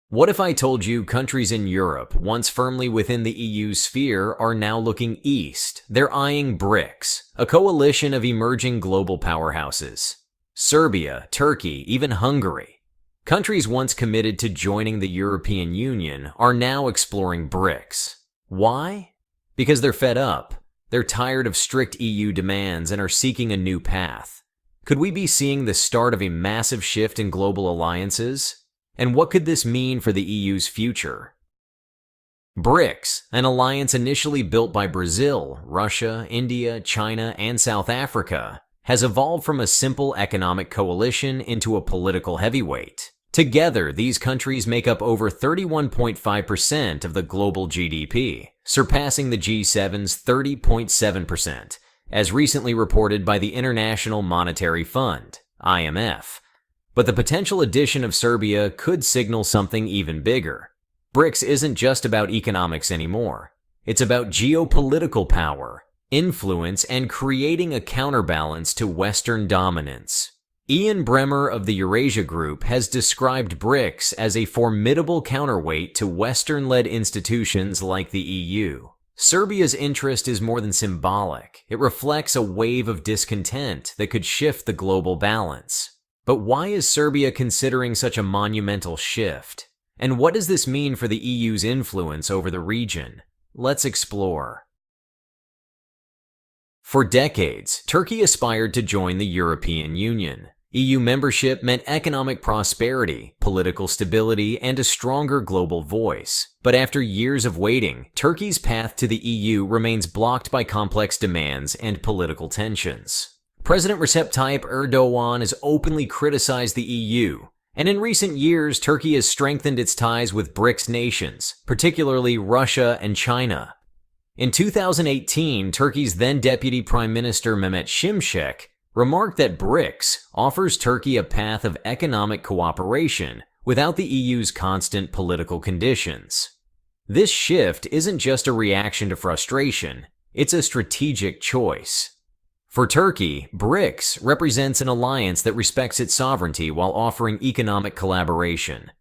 What if I told you countries in Europe, once firmly within the EU's sphere, are now looking east? They're eyeing BRICS, a coalition of emerging global powerhouses. Serbia, Turkey, even Hungary. Countries once committed to joining the European Union are now exploring BRICS. Why? Because they're fed up. They're tired of strict EU demands and are seeking a new path. Could we be seeing the start of a massive shift in global alliances? And what could this mean for the EU's future? BRICS, an alliance initially built by Brazil, Russia, India, China, and South Africa, has evolved from a simple economic coalition into a political heavyweight. Together, these countries make up over 31.5% of the global GDP, surpassing the G7's 30.7%, as recently reported by the International Monetary Fund, IMF. But the potential addition of Serbia could signal something even bigger. BRICS isn't just about economics anymore. It's about geopolitical power, influence, and creating a counterbalance to Western dominance. Ian Bremmer of the Eurasia Group has described BRICS as a formidable counterweight to Western-led institutions like the EU. Serbia's interest is more than symbolic. It reflects a wave of discontent that could shift the global balance. But why is Serbia considering such a monumental shift? And what does this mean for the EU's influence over the region? Let's explore. For decades, Turkey aspired to join the European Union. EU membership meant economic prosperity, political stability, and a stronger global voice. But after years of waiting, Turkey's path to the EU remains blocked by complex demands and political tensions. President Recep Tayyip Erdogan has openly criticized the EU, and in recent years, Turkey has strengthened its ties with BRICS nations, particularly Russia and China. In 2018, Turkey's then Deputy Prime Minister Mehmet Şimşek remarked that BRICS offers Turkey a path of economic cooperation without the EU's constant political conditions. This shift isn't just a reaction to frustration, it's a strategic choice. For Turkey, BRICS represents an alliance that respects its sovereignty while offering economic collaboration.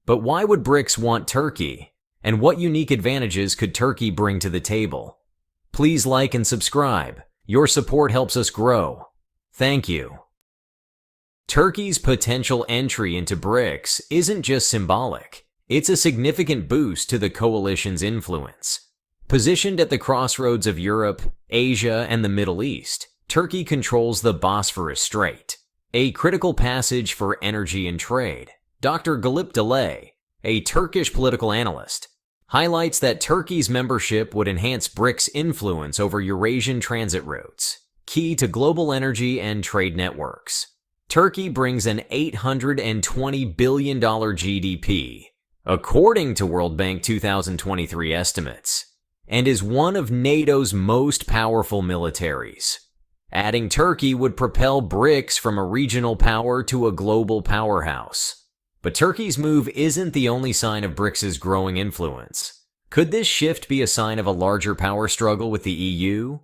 But why would BRICS want Turkey? And what unique advantages could Turkey bring to the table? Please like and subscribe. Your support helps us grow. Thank you. Turkey's potential entry into BRICS isn't just symbolic. It's a significant boost to the coalition's influence. Positioned at the crossroads of Europe, Asia, and the Middle East, Turkey controls the Bosphorus Strait, a critical passage for energy and trade. Dr. Galip Delay, a Turkish political analyst, highlights that Turkey's membership would enhance BRICS' influence over Eurasian transit routes, key to global energy and trade networks. Turkey brings an $820 billion GDP, according to World Bank 2023 estimates, and is one of NATO's most powerful militaries. Adding Turkey would propel BRICS from a regional power to a global powerhouse. But Turkey's move isn't the only sign of BRICS' growing influence. Could this shift be a sign of a larger power struggle with the EU?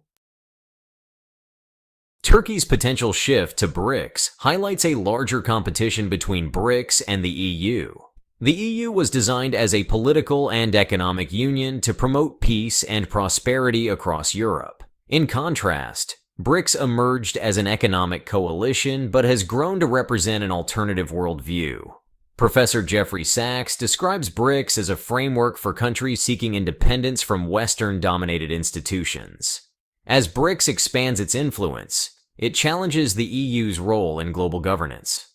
Turkey's potential shift to BRICS highlights a larger competition between BRICS and the EU. The EU was designed as a political and economic union to promote peace and prosperity across Europe. In contrast, BRICS emerged as an economic coalition but has grown to represent an alternative worldview. Professor Jeffrey Sachs describes BRICS as a framework for countries seeking independence from Western-dominated institutions. As BRICS expands its influence, it challenges the EU's role in global governance.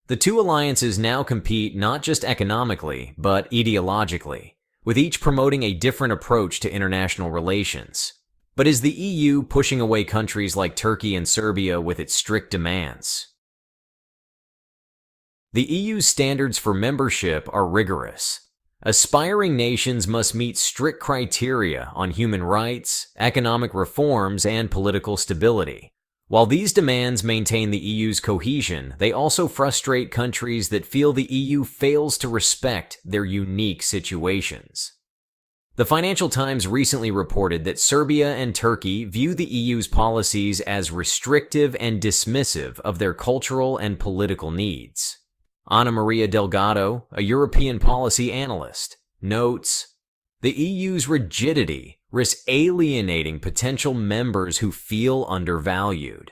The two alliances now compete not just economically, but ideologically, with each promoting a different approach to international relations. But is the EU pushing away countries like Turkey and Serbia with its strict demands? The EU's standards for membership are rigorous. Aspiring nations must meet strict criteria on human rights, economic reforms, and political stability. While these demands maintain the EU's cohesion, they also frustrate countries that feel the EU fails to respect their unique situations. The Financial Times recently reported that Serbia and Turkey view the EU's policies as restrictive and dismissive of their cultural and political needs. Ana Maria Delgado, a European policy analyst, notes, "The EU's rigidity risks alienating potential members who feel undervalued."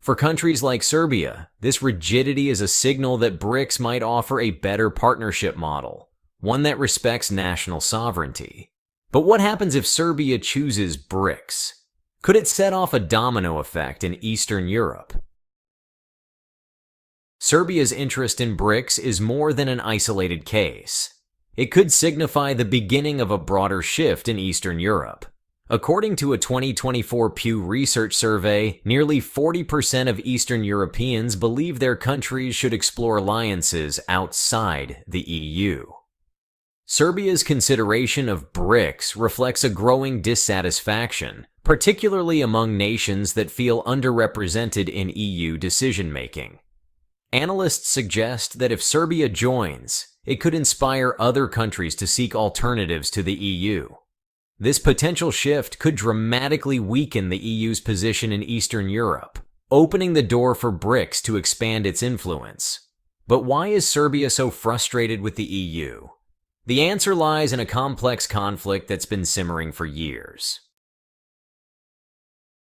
For countries like Serbia, this rigidity is a signal that BRICS might offer a better partnership model, one that respects national sovereignty. But what happens if Serbia chooses BRICS? Could it set off a domino effect in Eastern Europe? Serbia's interest in BRICS is more than an isolated case. It could signify the beginning of a broader shift in Eastern Europe. According to a 2024 Pew Research survey, nearly 40% of Eastern Europeans believe their countries should explore alliances outside the EU. Serbia's consideration of BRICS reflects a growing dissatisfaction, particularly among nations that feel underrepresented in EU decision-making. Analysts suggest that if Serbia joins, it could inspire other countries to seek alternatives to the EU. This potential shift could dramatically weaken the EU's position in Eastern Europe, opening the door for BRICS to expand its influence. But why is Serbia so frustrated with the EU? The answer lies in a complex conflict that's been simmering for years.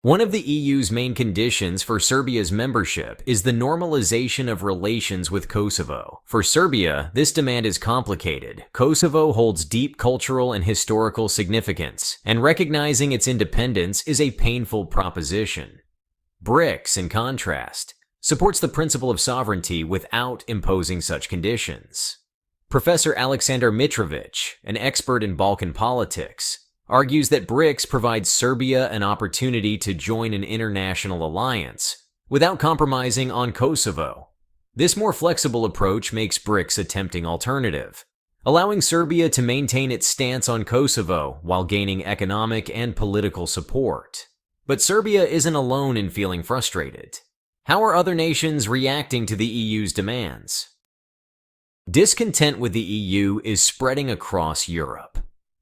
One of the EU's main conditions for Serbia's membership is the normalization of relations with Kosovo. For Serbia, this demand is complicated. Kosovo holds deep cultural and historical significance, and recognizing its independence is a painful proposition. BRICS, in contrast, supports the principle of sovereignty without imposing such conditions. Professor Aleksandar Mitrovic, an expert in Balkan politics, argues that BRICS provides Serbia an opportunity to join an international alliance without compromising on Kosovo. This more flexible approach makes BRICS a tempting alternative, allowing Serbia to maintain its stance on Kosovo while gaining economic and political support. But Serbia isn't alone in feeling frustrated. How are other nations reacting to the EU's demands? Discontent with the EU is spreading across Europe.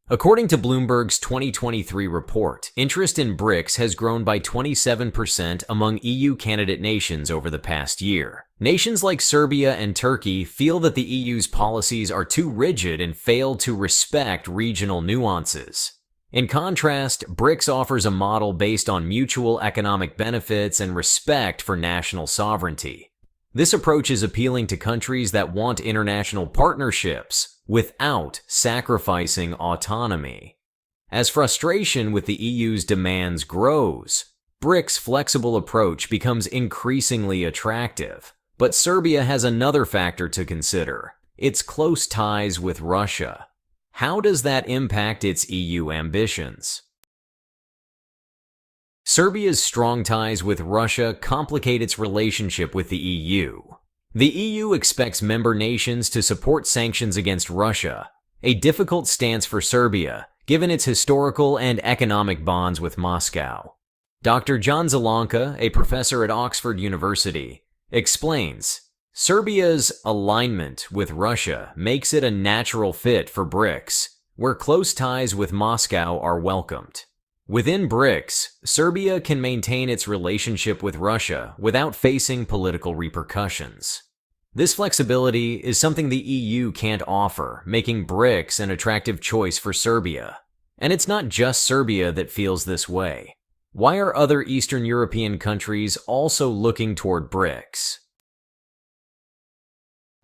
According to Bloomberg's 2023 report, interest in BRICS has grown by 27% among EU candidate nations over the past year. Nations like Serbia and Turkey feel that the EU's policies are too rigid and fail to respect regional nuances. In contrast, BRICS offers a model based on mutual economic benefits and respect for national sovereignty. This approach is appealing to countries that want international partnerships without sacrificing autonomy. As frustration with the EU's demands grows, BRICS' flexible approach becomes increasingly attractive. But Serbia has another factor to consider: its close ties with Russia. How does that impact its EU ambitions? Serbia's strong ties with Russia complicate its relationship with the EU. The EU expects member nations to support sanctions against Russia, a difficult stance for Serbia, given its historical and economic bonds with Moscow. Dr. John Zelanka, a professor at Oxford University, explains, Serbia's alignment with Russia makes it a natural fit for BRICS, where close ties with Moscow are welcomed. Within BRICS, Serbia can maintain its relationship with Russia without facing political repercussions. This flexibility is something the EU can't offer, making BRICS an attractive choice for Serbia. And it's not just Serbia that feels this way. Why are other Eastern European countries also looking toward BRICS?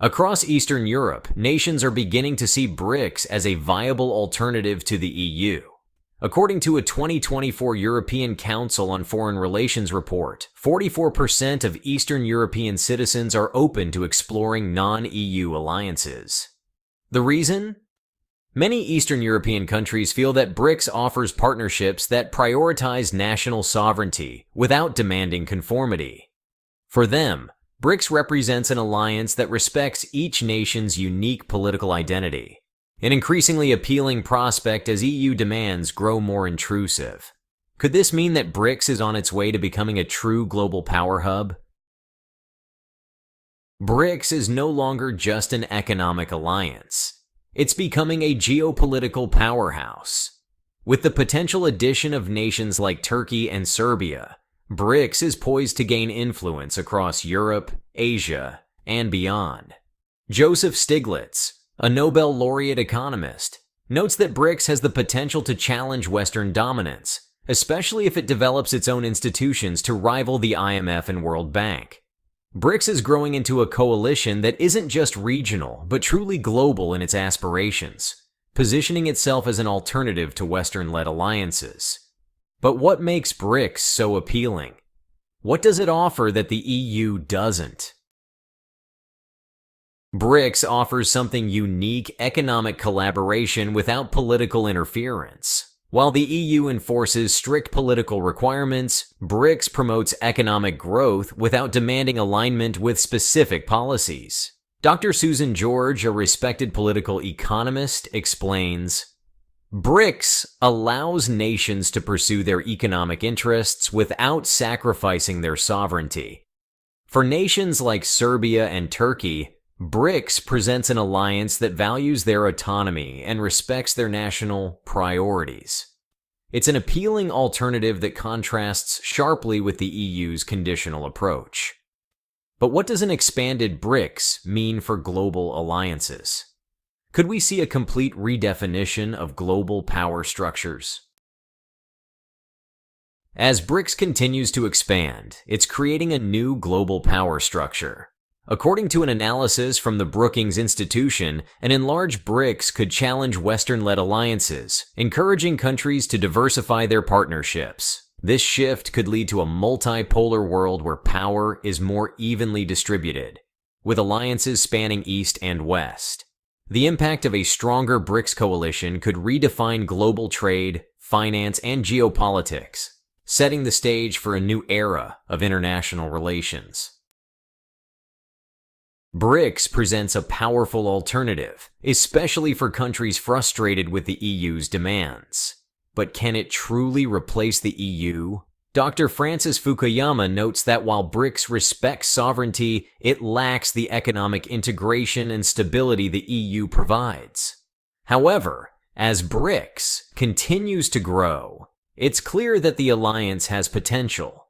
Across Eastern Europe, nations are beginning to see BRICS as a viable alternative to the EU. According to a 2024 European Council on Foreign Relations report, 44% of Eastern European citizens are open to exploring non-EU alliances. The reason? Many Eastern European countries feel that BRICS offers partnerships that prioritize national sovereignty without demanding conformity. For them, BRICS represents an alliance that respects each nation's unique political identity, an increasingly appealing prospect as EU demands grow more intrusive. Could this mean that BRICS is on its way to becoming a true global power hub? BRICS is no longer just an economic alliance. It's becoming a geopolitical powerhouse. With the potential addition of nations like Turkey and Serbia, BRICS is poised to gain influence across Europe, Asia, and beyond. Joseph Stiglitz, a Nobel laureate economist, notes that BRICS has the potential to challenge Western dominance, especially if it develops its own institutions to rival the IMF and World Bank. BRICS is growing into a coalition that isn't just regional, but truly global in its aspirations, positioning itself as an alternative to Western-led alliances. But what makes BRICS so appealing? What does it offer that the EU doesn't? BRICS offers something unique: economic collaboration without political interference. While the EU enforces strict political requirements, BRICS promotes economic growth without demanding alignment with specific policies. Dr. Susan George, a respected political economist, explains, BRICS allows nations to pursue their economic interests without sacrificing their sovereignty. For nations like Serbia and Turkey, BRICS presents an alliance that values their autonomy and respects their national priorities. It's an appealing alternative that contrasts sharply with the EU's conditional approach. But what does an expanded BRICS mean for global alliances? Could we see a complete redefinition of global power structures? As BRICS continues to expand, it's creating a new global power structure. According to an analysis from the Brookings Institution, an enlarged BRICS could challenge Western-led alliances, encouraging countries to diversify their partnerships. This shift could lead to a multipolar world where power is more evenly distributed, with alliances spanning East and West. The impact of a stronger BRICS coalition could redefine global trade, finance, and geopolitics, setting the stage for a new era of international relations. BRICS presents a powerful alternative, especially for countries frustrated with the EU's demands. But can it truly replace the EU? Dr. Francis Fukuyama notes that while BRICS respects sovereignty, it lacks the economic integration and stability the EU provides. However, as BRICS continues to grow, it's clear that the alliance has potential.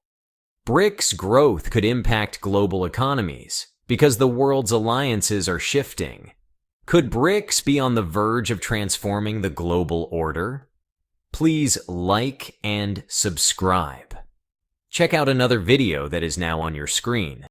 BRICS growth could impact global economies, because the world's alliances are shifting. Could BRICS be on the verge of transforming the global order? Please like and subscribe. Check out another video that is now on your screen.